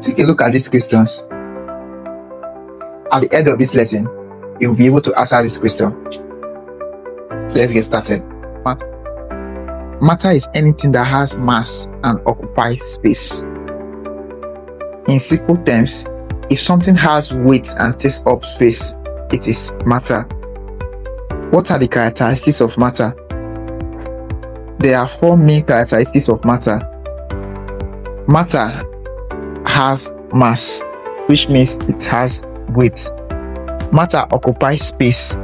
Take a look at these questions. At the end of this lesson, you'll be able to answer this question. So let's get started. Matter is anything that has mass and occupies space. In simple terms, if something has weight and takes up space, it is matter. What are the characteristics of matter? There are 4 main characteristics of matter. Matter has mass, which means it has weight. Matter occupies space.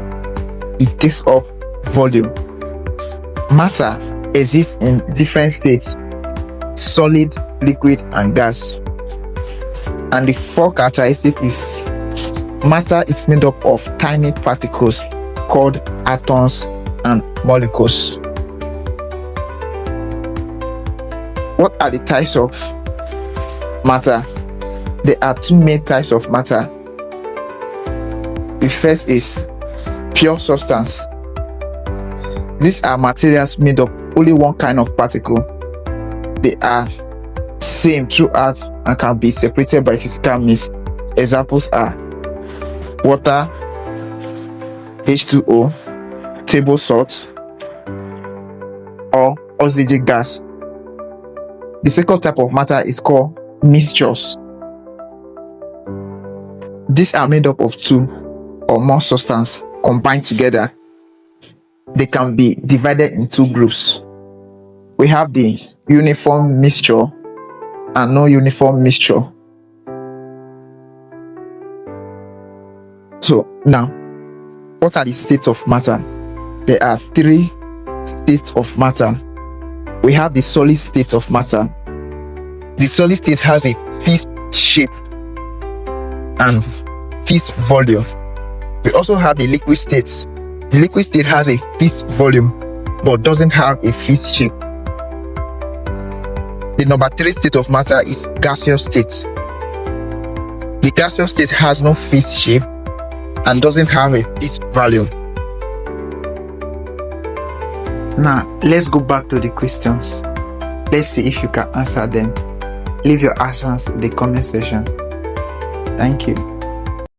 It takes up volume. Matter exists in different states: solid, liquid, and gas. And the 4 characteristics is matter is made up of tiny particles called atoms and molecules. What are the types of matter? There are 2 main types of matter. The first is pure substance. These are materials made of only one kind of particle. They are same throughout and can be separated by physical means. Examples are water, H2O, table salt, or oxygen gas. The second type of matter is called mixtures. These are made up of 2 or more substances combined together. They can be divided in 2 groups. We have the uniform mixture and non-uniform mixture. So now, what are the states of matter? There are 3 states of matter. We have the solid state of matter. The solid state has a fixed shape and fixed volume. We also have the liquid state. The liquid state has a fixed volume but doesn't have a fixed shape. The number 3 state of matter is gaseous state. The gaseous state has no fixed shape and doesn't have a fixed volume. Now, let's go back to the questions. Let's see if you can answer them. Leave your answers in the comment section. Thank you.